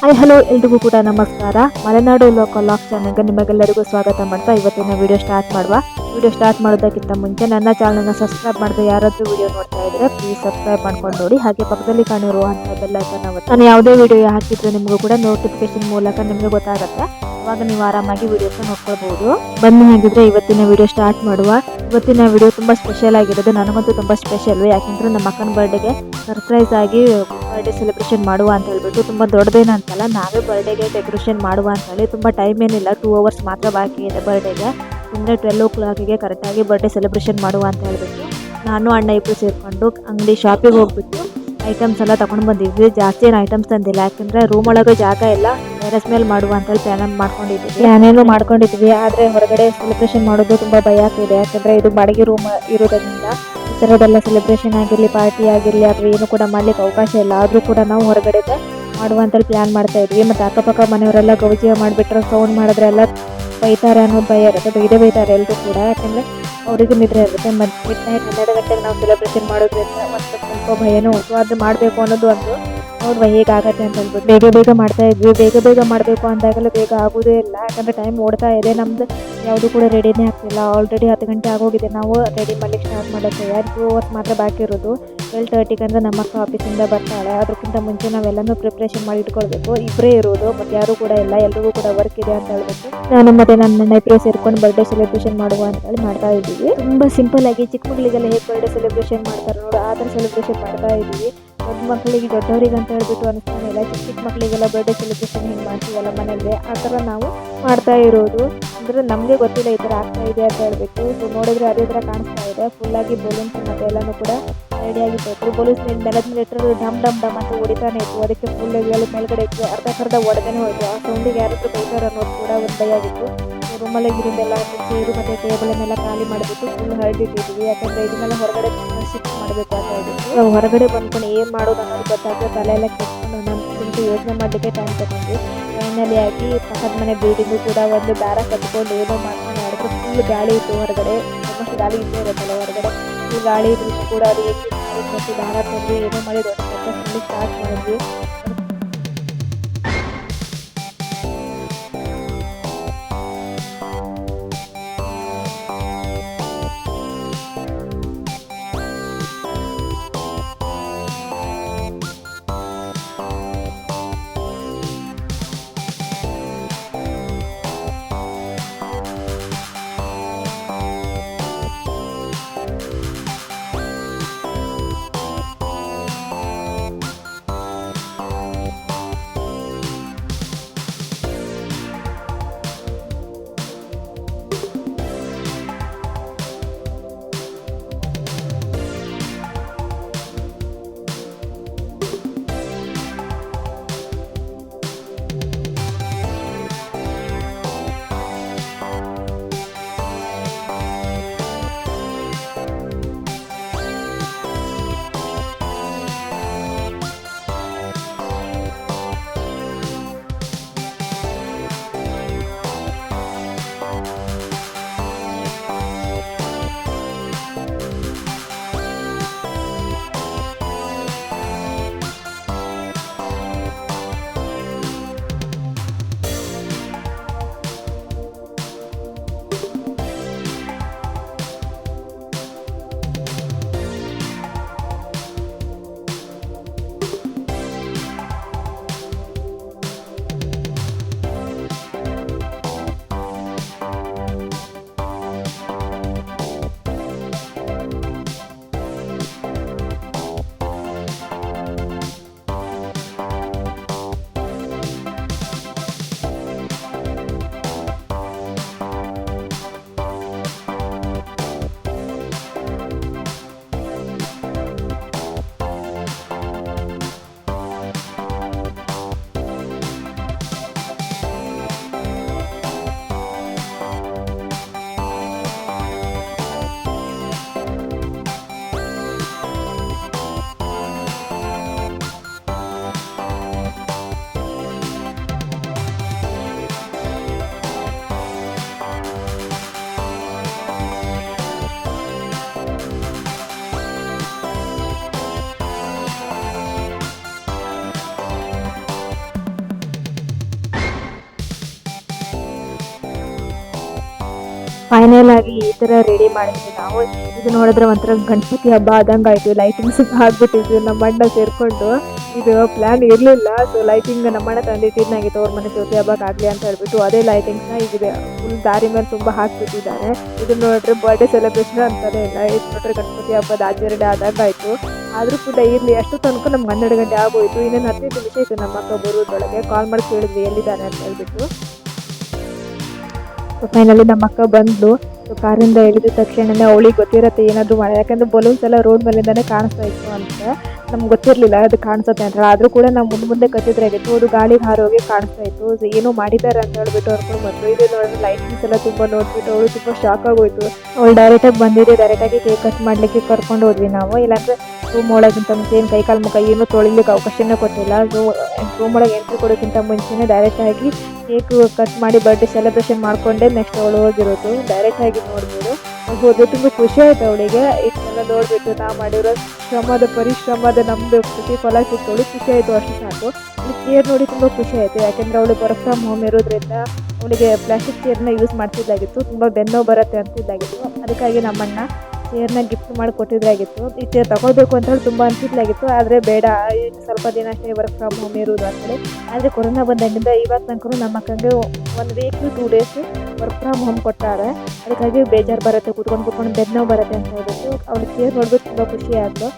Hi hello ಎಲ್ರಿಗೂ ಕೂಡ ನಮಸ್ಕಾರ. ಮಲೆನಾಡು ಲೋಕಲ್ ಲಾಕ್ ಚಾನಲ್ಗೆ ನಿಮಗೆಲ್ಲರಿಗೂ ಸ್ವಾಗತ ಮಾಡ್ತಾ ಇವತ್ತಿನ ವಿಡಿಯೋ ಸ್ಟಾರ್ಟ್ ಮಾಡುವ. ವಿಡಿಯೋ ಸ್ಟಾರ್ಟ್ ಮಾಡೋದಕ್ಕಿಂತ ಮುಂಚೆ ನನ್ನ ಚಾನಲ್ನ ಸಬ್ಸ್ಕ್ರೈಬ್ ಮಾಡದೆ ಯಾರಾದರೂ ವಿಡಿಯೋ ನೋಡ್ತಾ ಇದ್ರೆ ಪ್ಲೀಸ್ ಸಬ್ಸ್ಕ್ರೈಬ್ ಮಾಡ್ಕೊಂಡು ನೋಡಿ. ಹಾಗೆ ಪಕ್ಕದಲ್ಲಿ ಕಾಣಿರುವಂತಹ ಬೆಲ್ ಐಕಾನ್ ಒತ್ತಿ ನಾನು ಯಾವುದೇ ವಿಡಿಯೋ ಹಾಕಿದ್ರೆ ನಿಮಗೂ ಕೂಡ ನೋಟಿಫಿಕೇಶನ್ ಮೂಲಕ ನಿಮಗೆ ಗೊತ್ತಾಗುತ್ತೆ. ಅವಾಗ ನೀವು ಆರಾಮಾಗಿ ವಿಡಿಯೋಸ್ ನೋಡ್ಕೊಳ್ಬಹುದು. ಬನ್ನಿ ಹಾಗಿದ್ರೆ ಇವತ್ತಿನ ವಿಡಿಯೋ ಸ್ಟಾರ್ಟ್ ಮಾಡುವ. ಇವತ್ತಿನ ವಿಡಿಯೋ ತುಂಬಾ ಸ್ಪೆಷಲ್ ಆಗಿರೋದು, ನನಗಂತೂ ತುಂಬಾ ಸ್ಪೆಷಲ್. ಯಾಕೆಂದ್ರೆ ನಮ್ಮ ಅಕ್ಕನ ಬರ್ಡೇಗೆ ಸರ್ಪ್ರೈಸ್ ಆಗಿ ಬರ್ಡೇ ಸೆಲೆಬ್ರೇಷನ್ ಮಾಡುವ ಅಂತ ಹೇಳ್ಬಿಟ್ಟು, ತುಂಬಾ ದೊಡ್ಡದೇನು ಅಂತಲ್ಲ, ನಾವೇ ಬರ್ಡೇಗೆ ಡೆಕೋರೇಷನ್ ಮಾಡುವ ಅಂತ ಹೇಳಿ. ತುಂಬಾ ಟೈಮ್ ಏನಿಲ್ಲ, 2 hours ಮಾತ್ರ ಬಾಕಿ ಇದೆ ಬರ್ಡೇಗೆ. ಸುಮ್ಮನೆ 12 o'clockಗೆ ಕರೆಕ್ಟಾಗಿ ಬರ್ಡೇ ಸೆಲೆಬ್ರೇಷನ್ ಮಾಡುವ ಅಂತ ಹೇಳ್ಬಿಟ್ಟು ನಾನು ಅಣ್ಣ ಇಬ್ಬರು ಸೇರಿಕೊಂಡು ಅಂಗಡಿ ಶಾಪಿಗೆ ಹೋಗ್ಬಿಟ್ಟು ಐಟಮ್ಸ್ ಎಲ್ಲ ತಗೊಂಡು ಬಂದಿದ್ವಿ. ಜಾಸ್ತಿ ಏನು ಐಟಮ್ಸ್ ತಂದಿಲ್ಲ, ಯಾಕಂದ್ರೆ ರೂಮ್ ಒಳಗೆ ಜಾಗ ಎಲ್ಲ ಟೆರೆಸ್ ಮೇಲೆ ಮಾಡುವ ಅಂತ ಹೇಳಿ ಪ್ಲಾನೇನು ಮಾಡ್ಕೊಂಡಿದ್ವಿ. ಆದರೆ ಹೊರಗಡೆ ಸೆಲೆಬ್ರೇಷನ್ ಮಾಡೋದು ತುಂಬಾ ಭಯ ಆಗ್ತಿದೆ, ಯಾಕಂದ್ರೆ ಇದು ಬಾಡಿಗೆ ರೂಮ್ ಇರೋದ್ರಿಂದ ಈ ಥರದ್ದೆಲ್ಲ ಸೆಲೆಬ್ರೇಷನ್ ಆಗಿರಲಿ, ಪಾರ್ಟಿ ಆಗಿರಲಿ ಅಥವಾ ಏನು ಕೂಡ ಮಾಡ್ಲಿಕ್ಕೆ ಅವಕಾಶ ಇಲ್ಲ. ಆದರೂ ಕೂಡ ನಾವು ಹೊರಗಡೆ ಮಾಡುವಂತೇಳಿ ಪ್ಲಾನ್ ಮಾಡ್ತಾ ಇದ್ವಿ. ಮತ್ತು ಅಕ್ಕಪಕ್ಕ ಮನೆಯವರೆಲ್ಲ ಗೌಜಿಯ ಮಾಡಿಬಿಟ್ರೆ, ಸೌಂಡ್ ಮಾಡಿದ್ರೆಲ್ಲ ಬೈತಾರೆ ಅನ್ನೋದು ಭಯ ಇರುತ್ತೆ. ಬೈತಾರೆ ಎಲ್ಲರೂ ಕೂಡ, ಯಾಕಂದರೆ ಅವರಿಗೂ ನಿದ್ರೆ ಇರುತ್ತೆ. ಮತ್ತು ಮಿಡ್ ನೈಟ್ 12 ಗಂಟೆಗೆ ನಾವು ಸೆಲೆಬ್ರೇಷನ್ ಮಾಡೋದ್ರಿಂದ ಒಂದು ಸ್ವಲ್ಪ ಭಯನೂ ಉಂಟು. ಅದು ಮಾಡಬೇಕು ಅನ್ನೋದು ಒಂದು ನೋಡುವ ಹೇಗಾಗತ್ತೆ ಅಂತ ಹೇಳ್ಬಿಟ್ಟು ಬೇಗ ಮಾಡ್ತಾ ಇದ್ವಿ. ಬೇಗ ಮಾಡಬೇಕು ಅಂದಾಗಲೇ ಬೇಗ ಆಗೋದೇ ಇಲ್ಲ, ಯಾಕಂದರೆ ಟೈಮ್ ಓಡ್ತಾ ಇದೆ. ನಮ್ದು ಯಾವುದು ಕೂಡ ರೆಡಿನೇ ಆಗ್ತಿಲ್ಲ. ಆಲ್ರೆಡಿ 10 ಗಂಟೆ ಆಗೋಗಿದೆ. ನಾವು ರೆಡಿ ಮಾಡ್ಲಿಕ್ಕೆ ಸ್ಟಾರ್ಟ್ ಮಾಡೋಕ್ಕೆ 2 hours ಮಾತ್ರ ಬಾಕಿ ಇರೋದು. 12:30ಗೆ ಅಂದರೆ ನಮ್ಮ ಅಕ್ಕ ಆಫೀಸಿಂದ ಬರ್ತಾಳೆ. ಅದಕ್ಕಿಂತ ಮುಂಚೆ ನಾವೆಲ್ಲನೂ ಪ್ರಿಪ್ರೇಷನ್ ಮಾಡಿ ಇಟ್ಕೊಳ್ಬೇಕು. ಇಬ್ಬರೇ ಇರೋದು, ಮತ್ತು ಯಾರೂ ಕೂಡ ಇಲ್ಲ, ಎಲ್ರಿಗೂ ಕೂಡ ವರ್ಕ್ ಇದೆ ಅಂತ ಹೇಳ್ಬಿಟ್ಟು ನಾನು ಮತ್ತೆ ನನ್ನ ಇಬ್ಬರೇ ಸೇರ್ಕೊಂಡು ಬರ್ಡೇ ಸೆಲೆಬ್ರೇಷನ್ ಮಾಡುವ ಅಂತ ಹೇಳಿ ಮಾಡ್ತಾ ಇದ್ದೀವಿ. ತುಂಬ ಸಿಂಪಲ್ ಆಗಿ ಚಿಕ್ಕ ಮಕ್ಕಳಿಗೆಲ್ಲ ಹೇಗೆ ಬರ್ಡೇ ಸೆಲೆಬ್ರೇಷನ್ ಮಾಡ್ತಾರೆ ನೋಡು, ಆ ಥರ ಸೆಲೆಬ್ರೇಷನ್ ಮಾಡ್ತಾ ಇದ್ದೀವಿ. ದೊಡ್ಡ ಮಕ್ಕಳಿಗೆ ದೊಡ್ಡವರಿಗೆ ಅಂತ ಹೇಳ್ಬಿಟ್ಟು ಅನಿಸ್ತಾನೆ ಇಲ್ಲ. ಚಿಕ್ಕ ಮಕ್ಕಳಿಗೆಲ್ಲ ಬರ್ಡೇ ಸೆಲೆಬ್ರೇಷನ್ ಹಿಂಗೆ ಮಾಡ್ತೀವಲ್ಲ ಮನೆಯಲ್ಲೇ, ಆ ಥರ ನಾವು ಮಾಡ್ತಾ ಇರೋದು. ಅಂದರೆ ನಮಗೆ ಗೊತ್ತಿಲ್ಲ ಈ ಥರ ಆಗ್ತಾ ಇದೆ ಅಂತ ಹೇಳ್ಬಿಟ್ಟು. ಸೊ ನೋಡಿದ್ರೆ ಅದೇ ಥರ ಕಾಣಿಸ್ತಾ ಇದೆ. ಫುಲ್ಲಾಗಿ ಬಲೂನ್ಸ್ ಮತ್ತು ಎಲ್ಲನೂ ಕೂಡ ರೆಡಿಯಾಗಿ ಕೊಟ್ಟರು. ಬಲೂನ್ಸ್ ನೆಲದ ಮೇಲೆ ಇಟ್ಟರು ಡಮ್ ಅಂತ ಹೊಡಿತಾನೆ ಇತ್ತು. ಅದಕ್ಕೆ ಫುಲ್ ಮೇಲ್ಗಡೆ ಇತ್ತು, ಅರ್ಧ ಒಡೆದೇನೆ ಹೋಯಿತು. ಆ ಸೌಂಡಿಗೆ ಯಾರಾದರೂ ಬೈತಾರೆ ಅನ್ನೋದು ಕೂಡ ಒಂದು ಭಯ ಆಗಿತ್ತು. ರೂಮಲ್ಲಿ ಗಿರಿಂದೆಲ್ಲ ಚೇರು ಮತ್ತು ಟೇಬಲನ್ನೆಲ್ಲ ಖಾಲಿ ಮಾಡಿಬಿಟ್ಟು ಫುಲ್ ಹರಡಿಟ್ಟಿದ್ವಿ. ಯಾಕಂದರೆ ಇದನ್ನೆಲ್ಲ ಹೊರಗಡೆ ಶಿಫ್ಟ್ ಮಾಡಬೇಕು ಅಂತ ಹೇಳ್ಬಿಟ್ಟು ನಾವು ಹೊರಗಡೆ ಬಂದ್ಕೊಂಡು ಏನು ಮಾಡೋದು ಅನ್ನೋದು ಗೊತ್ತಾಗದೆ ತಲೆಯೆಲ್ಲ ಕೆತ್ಕೊಂಡು ನಾನು ಯೋಚನೆ ಮಾಡಲಿಕ್ಕೆ ಟೈಮ್ ತಗೊಂಡ್ವಿ. ಫೈನಲಿ ಆಗಿ ಪಕ್ಕದ ಮನೆ ಬಿಲ್ಡಿಂಗು ಕೂಡ ಒಂದು ದಾರ ಕಟ್ಕೊಂಡು ಏನೋ ಮಾಡ್ಕೊಂಡು ಮಾಡಿದ್ರು. ಫುಲ್ ಗಾಳಿ ಇತ್ತು ಹೊರಗಡೆ, ಆಲ್ಮೋಸ್ಟ್ ಗಾಳಿ ಇದ್ದೇ ಇರುತ್ತಲ್ಲ ಹೊರಗಡೆ. ಫುಲ್ ಗಾಳಿ ಇದ್ರೂ ಕೂಡ ಅದು ಏನು ಮತ್ತು ದಾರ ತಂದು ಏನೋ ಮಾಡಿ ದೊಡ್ಡ ಫುಲ್ ಸ್ಟಾರ್ಟ್ ಮಾಡಿದ್ವಿ. ಫೈನಲ್ ಆಗಿ ಈ ತರ ರೆಡಿ ಮಾಡಿದ್ವಿ ನಾವು. ಇದು ನೋಡಿದ್ರೆ ಒಂಥರ ಗಣಪತಿ ಹಬ್ಬ ಆದಂಗೆ ಆಯ್ತು. ಲೈಟಿಂಗ್ಸ್ ಆಗ್ಬಿಟ್ಟಿದ್ವಿ ನಮ್ಮ ಅಣ್ಣ ಸೇರ್ಕೊಂಡು. ಇದು ಪ್ಲಾನ್ ಇರಲಿಲ್ಲ. ಸೊ ಲೈಟಿಂಗ್ ನಮ್ಮ ಅಣ್ಣ ತಂದಿಟ್ಟಿದ್ನಾಗಿತ್ತು ಅವ್ರ ಮನೆ ಜ್ಯೋತಿ ಹಬ್ಬಕ್ಕೆ ಆಗಲಿ ಅಂತ ಹೇಳ್ಬಿಟ್ಟು ಅದೇ ಲೈಟಿಂಗ್ಸ್ನ ಈಗ ಫುಲ್ ದಾರಿ ಮೇಲೆ ತುಂಬ ಹಾಕ್ಬಿಟ್ಟಿದ್ದಾರೆ. ಇದು ನೋಡಿದ್ರೆ ಬರ್ಡೇ ಸೆಲೆಬ್ರೇಷನ್ ಅಂತಾನೆ ಇಲ್ಲ. ಇದು ನೋಡ್ರೆ ಗಣಪತಿ ಹಬ್ಬದ ಆಚರಣೆ ಆದಂಗೆ ಆಯಿತು. ಆದರೂ ಕೂಡ ಇರಲಿ, ಅಷ್ಟು ತನಕ ನಮ್ಗೆ 12 ಗಂಟೆ ಆಗೋಯ್ತು. ಇನ್ನೇನು 15 ನಿಮಿಷ ಇತ್ತು ನಮ್ಮ ಅಕ್ಕ ಬರೋದ್ರೊಳಗೆ. ಕಾಲ್ ಮಾಡಿ ಕೇಳಿದ್ವಿ ಎಲ್ಲಿದ್ದಾನೆ ಅಂತ ಹೇಳ್ಬಿಟ್ಟು. ಫೈನಲಿ ನಮ್ಮ ಅಕ್ಕ ಬಂದ್ಲು. ಕಾರಿಂದ ಇಳಿದ ತಕ್ಷಣನೇ ಅವಳಿಗೆ ಗೊತ್ತಿರತ್ತೆ ಏನಾದರೂ ಮಾಡಿ, ಯಾಕಂದರೆ ಬಲೂನ್ಸ್ ಎಲ್ಲ ರೋಡ್ ಮೇಲಿಂದಾನೆ ಕಾಣಿಸ್ತಾ ಇತ್ತು ಅಂತ. ನಮ್ಗೆ ಗೊತ್ತಿರಲಿಲ್ಲ ಅದು ಕಾಣಿಸುತ್ತೆ ಅಂತ. ಆದರೂ ಕೂಡ ನಾವು ಮುಂದೆ ಕತ್ತಿದ್ರಾಗಿತ್ತು, ಅದು ಗಾಳಿಗೆ ಹಾರೋಗಿ ಕಾಣಿಸ್ತಾ ಇತ್ತು. ಸೊ ಏನೋ ಮಾಡಿದ್ದಾರೆ ಅಂತ ಹೇಳ್ಬಿಟ್ಟು ಅವ್ರು ಬಂದರು. ಇದು ನೋಡಿದ್ರೆ ಲೈಟಿಂಗ್ಸ್ ಎಲ್ಲ ತುಂಬ ನೋಡ್ಬಿಟ್ಟು ಅವಳು ತುಂಬ ಶಾಕ್ ಆಗೋಯ್ತು. ಅವಳು ಡೈರೆಕ್ಟಾಗಿ ಬಂದಿದ್ದೆ, ಡೈರೆಕ್ಟಾಗಿ ಕೇಕ್ ಕಟ್ ಮಾಡಲಿಕ್ಕೆ ಕರ್ಕೊಂಡು ಹೋದ್ವಿ ನಾವು. ಇಲ್ಲಾಂದರೆ ರೂಮ್ ಒಳಗಿಂತ ಮುಂಚೆ ಏನು ಕೈಕಾಲು ಮುಖ ಏನೂ ತೊಳಿಲಿಕ್ಕೆ ಅವಕಾಶನೇ ಕೊಟ್ಟಿಲ್ಲ. ಸೊ ರೂಮ್ ಒಳಗೆ ಎಂಟ್ರಿ ಕೊಡೋಕ್ಕಿಂತ ಮುಂಚೆನೇ ಡೈರೆಕ್ಟಾಗಿ ಕೇಕ್ ಕಟ್ ಮಾಡಿ ಬರ್ಡೇ ಸೆಲೆಬ್ರೇಷನ್ ಮಾಡಿಕೊಂಡೆ ನೆಕ್ಸ್ಟ್ ಅವಳು ಹೋಗಿರೋದು. ಡೈರೆಕ್ಟಾಗಿ ನೋಡ್ಬೋದು ಹೋದ್ರೆ ತುಂಬ ಖುಷಿ ಆಯಿತು ಅವಳಿಗೆ. ಇದನ್ನೆಲ್ಲ ನೋಡಿಬಿಟ್ಟು ನಾವು ಮಾಡಿರೋ ಪರಿಶ್ರಮದ ನಮ್ಮದು ಪ್ರತಿಫಲ ಸಿಕ್ಕವಳು ಖುಷಿ ಆಯಿತು, ಅಷ್ಟು ಸಾಕು. ಈ ಚೇರ್ ನೋಡಿ ತುಂಬ ಖುಷಿ ಆಯಿತು, ಯಾಕೆಂದರೆ ಅವಳು ವರ್ಕ್ ಫ್ರಮ್ ಹೋಮ್ ಇರೋದ್ರಿಂದ ಅವಳಿಗೆ ಪ್ಲಾಸ್ಟಿಕ್ ಚೇರ್ನ ಯೂಸ್ ಮಾಡ್ತಿದ್ದಾಗಿತ್ತು. ತುಂಬ ಬೆನ್ನೋ ಬರುತ್ತೆ ಅಂತಿದ್ದಾಗಿತ್ತು. ಅದಕ್ಕಾಗಿ ನಮ್ಮಣ್ಣ ಚೇರ್ನ ಗಿಫ್ಟ್ ಮಾಡಿ ಕೊಟ್ಟಿದ್ದಾಗಿತ್ತು. ಈ ಚೇರ್ ತಗೊಳ್ಬೇಕು ಅಂತ ಹೇಳಿ ತುಂಬ ಅನಿಸಿದ್ದಾಗಿತ್ತು. ಆದರೆ ಬೇಡ, ಸ್ವಲ್ಪ ದಿನ ಅಷ್ಟೇ ವರ್ಕ್ ಫ್ರಮ್ ಹೋಮ್ ಇರೋದು ಅಂತೇಳಿ. ಆದರೆ ಕೊರೋನಾ ಬಂದಾಗಿಂದ ಇವಾಗ ತನಕ ನಮ್ಮ ಅಕ್ಕಂಗೆ 1 week 2 days work from home ಕೊಟ್ಟಾರೆ. ಅದಕ್ಕಾಗಿ ಬೇಜಾರು ಬರುತ್ತೆ, ಕೂತ್ಕೊಂಡು ಬೆನ್ನೋ ಬರುತ್ತೆ ಅಂತ ಹೇಳ್ಬಿಟ್ಟು ಅವಳು ಚೇರ್ ನೋಡ್ಬಿಟ್ಟು ತುಂಬ ಖುಷಿ ಆಯಿತು.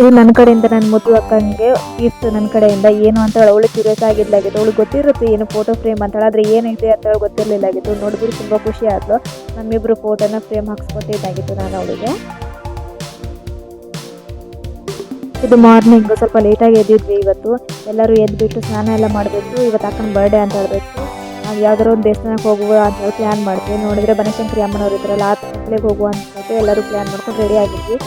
ಇದು ನನ್ನ ಕಡೆಯಿಂದ ನನ್ನ ಮುದ್ದು ಅಕ್ಕಂಗೆ ಗಿಫ್ಟ್ ನನ್ನ ಕಡೆಯಿಂದ. ಏನು ಅಂತ ಹೇಳಿ ಅವಳು ಕ್ಯೂರಿಯಸ್ ಆಗಿದ್ದಾಗಿತ್ತು. ಅವಳಿಗೆ ಗೊತ್ತಿರುತ್ತೆ ಏನು ಫೋಟೋ ಫ್ರೇಮ್ ಅಂತ ಹೇಳಿ, ಆದರೆ ಏನಿದೆ ಅಂತ ಹೇಳಿ ಗೊತ್ತಿರಲಿಲ್ಲಾಗಿತ್ತು. ನೋಡಿದ್ರು ತುಂಬ ಖುಷಿ ಆದ್ಲು. ನಮ್ಮಿಬ್ಬರು ಫೋಟೋನ ಫ್ರೇಮ್ ಹಾಕ್ಸ್ಕೊಟ್ಟಿದ್ದಾಗಿತ್ತು ನಾನು ಅವಳಿಗೆ. ಇದು ಮಾರ್ನಿಂಗ್ ಸ್ವಲ್ಪ ಲೇಟಾಗಿ ಎದ್ದಿದ್ವಿ ಇವತ್ತು. ಎಲ್ಲರೂ ಎದ್ದುಬಿಟ್ಟು ಸ್ನಾನ ಎಲ್ಲ ಮಾಡಬೇಕು. ಇವತ್ತು ಅಕ್ಕನ ಬರ್ಡೇ ಅಂತ ಹೇಳ್ಬೇಕು. ನಾವು ಯಾವ್ದಾರು ಒಂದು ದೇವಸ್ಥಾನಕ್ಕೆ ಹೋಗುವ ಅಂತ ಹೇಳಿ ಪ್ಲ್ಯಾನ್ ಮಾಡ್ತೀವಿ. ನೋಡಿದ್ರೆ ಬನಶಂಕರಿ ಅಮ್ಮನವ್ರು ಇದ್ರಲ್ಲ, ಆ ಟೆಂಪ್ಲಿಗೆ ಹೋಗುವ ಅಂತ ಎಲ್ಲರೂ ಪ್ಲ್ಯಾನ್ ಮಾಡ್ಕೊಂಡು ರೆಡಿ ಆಗಿದ್ವಿ.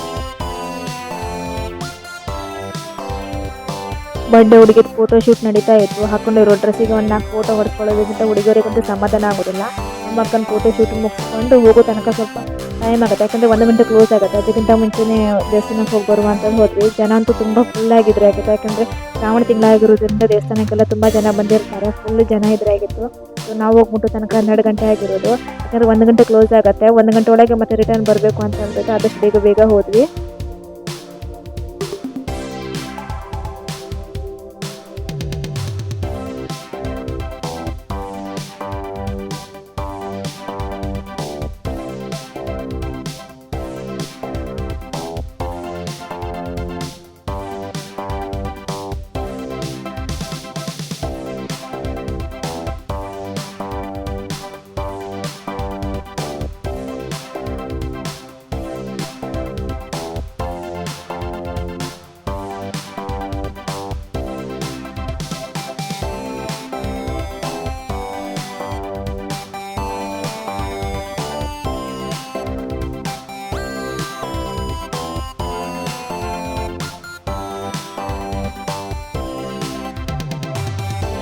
ಬರ್ಡೇ ಹುಡುಗಿದ ಫೋಟೋ ಶೂಟ್ ನಡೀತಾ ಇತ್ತು. ಹಾಕೊಂಡಿರೋ ಡ್ರೆಸ್ಸಿಗೆ 1 4 ಫೋಟೋ ಹೊಡ್ಕೊಳ್ಳೋದಕ್ಕಿಂತ ಹುಡುಗರಿಗಂತೂ ಸಮಾಧಾನ ಆಗೋದಿಲ್ಲ. ನಮ್ಮ ಅಕ್ಕನ ಫೋಟೋ ಶೂಟ್ ಮುಗಿಸ್ಕೊಂಡು ಹೋಗೋ ತನಕ ಸ್ವಲ್ಪ ಟೈಮ್ ಆಗುತ್ತೆ, ಯಾಕಂದರೆ 1 ಗಂಟೆ ಕ್ಲೋಸ್ ಆಗುತ್ತೆ. ಅದಕ್ಕಿಂತ ಮುಂಚೆನೇ ದೇವಸ್ಥಾನಕ್ಕೆ ಹೋಗಿ ಬರುವ ಅಂತ ಹೋದ್ವಿ. ಜನ ಅಂತೂ ತುಂಬ ಫುಲ್ಲಾಗಿದ್ರೆ ಆಗಿತ್ತು, ಯಾಕಂದರೆ ಶ್ರಾವಣ ತಿಂಗಳಾಗಿರೋದ್ರಿಂದ ದೇವಸ್ಥಾನಕ್ಕೆಲ್ಲ ತುಂಬ ಜನ ಬಂದಿರ್ತಾರೆ. ಫುಲ್ ಜನ ಇದ್ರೆ ಆಗಿತ್ತು. ಸೊ ನಾವು ಹೋಗ್ಬಿಟ್ಟು ತನಕ 12 ಗಂಟೆ ಆಗಿರೋದು, ಯಾಕಂದರೆ 1 ಗಂಟೆ ಕ್ಲೋಸ್ ಆಗುತ್ತೆ. 1 ಗಂಟೆ ಒಳಗೆ ಮತ್ತೆ ರಿಟರ್ನ್ ಬರಬೇಕು ಅಂತ ಹೇಳ್ಬಿಟ್ಟು ಆದಷ್ಟು ಬೇಗ ಹೋದ್ವಿ.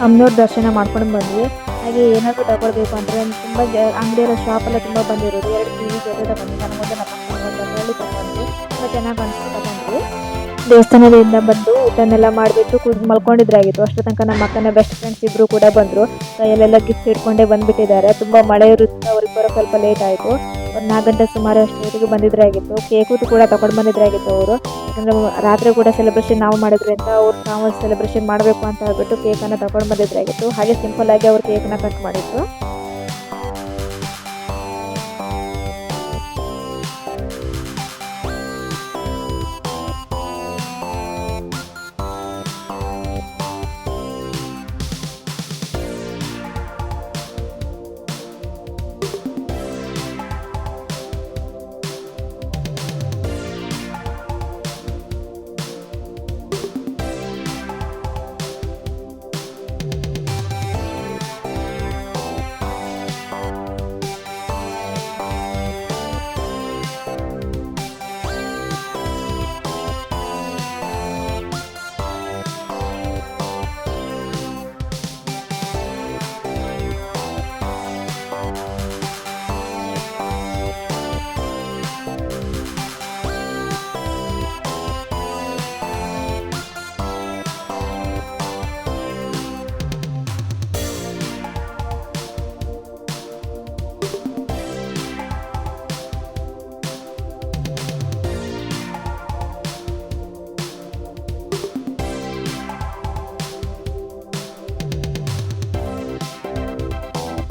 ಅಮ್ಮನವ್ರ ದರ್ಶನ ಮಾಡ್ಕೊಂಡು ಬಂದ್ವಿ. ಹಾಗೆ ಏನಾದರೂ ತಗೊಳ್ಬೇಕು ಅಂದರೆ ತುಂಬ ಅಂಗಡಿಯೆಲ್ಲ ಶಾಪೆಲ್ಲ ತುಂಬ ಬಂದಿರೋದು. 2 ಟಿವಿ ಜೊತೆ ತಗೊಂಡ್ವಿ. ನನಗೊಂದು ನಮ್ಮ ಅಕ್ಕನಿಗೊಂದು ಹೇಳಿ ತಗೊಂಡ್ವಿ. ತುಂಬ ಚೆನ್ನಾಗಿ ಅನಿಸ್ತು ತಗೊಂಡ್ವಿ. ದೇವಸ್ಥಾನದಿಂದ ಬಂದು ಊಟನೆಲ್ಲ ಮಾಡಿಬಿಟ್ಟು ಮಲ್ಕೊಂಡಿದ್ರಾಗಿತ್ತು. ಅಷ್ಟರ ತನಕ ನಮ್ಮ ಅಕ್ಕನ ಬೆಸ್ಟ್ ಫ್ರೆಂಡ್ಸ್ ಇಬ್ಬರು ಕೂಡ ಬಂದರು. ಕೈಯಲ್ಲೆಲ್ಲ ಗಿಫ್ಟ್ ಇಟ್ಕೊಂಡೇ ಬಂದುಬಿಟ್ಟಿದ್ದಾರೆ. ತುಂಬ ಮಳೆ ಇರುತ್ತೆ, ಅವ್ರಿಗೆ ಬರೋ ಸ್ವಲ್ಪ ಲೇಟ್ ಆಯಿತು. ಒಂದು 4 ಗಂಟೆ ಸುಮಾರು ಅಷ್ಟೊತ್ತಿಗೆ ಬಂದಿದ್ರಾಗಿತ್ತು. ಕೇಕು ಕೂಡ ತೊಗೊಂಡು ಬಂದಿದ್ರಾಗಿತ್ತು ಅವರು. ಯಾಕಂದರೆ ರಾತ್ರಿ ಕೂಡ ಸೆಲೆಬ್ರೇಷನ್ ನಾವು ಮಾಡೋದ್ರಿಂದ ಅವ್ರು ನಾವು ಸೆಲೆಬ್ರೇಷನ್ ಮಾಡಬೇಕು ಅಂತ ಹೇಳ್ಬಿಟ್ಟು ಕೇಕನ್ನು ತೊಗೊಂಡು ಬಂದಿದ್ರಾಗಿತ್ತು. ಹಾಗೆ ಸಿಂಪಲ್ಲಾಗಿ ಅವ್ರು ಕೇಕನ್ನ ಕಟ್ ಮಾಡಿತ್ತು.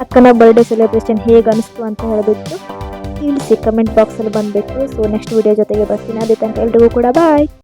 ಅಕ್ಕನ ಬರ್ಡೇ ಸೆಲೆಬ್ರೇಷನ್ ಹೇಗೆ ಅನಿಸ್ತು ಅಂತ ಹೇಳಿಬಿಟ್ಟು ತಿಳಿಸಿ ಕಮೆಂಟ್ ಬಾಕ್ಸಲ್ಲಿ ಬಂದುಬಿಟ್ಟು. ಸೊ ನೆಕ್ಸ್ಟ್ ವಿಡಿಯೋ ಜೊತೆಗೆ ಬರ್ತೀನಿ. ಅದೇ ತನಕ ಎಲ್ರಿಗೂ ಕೂಡ ಬಾಯ್.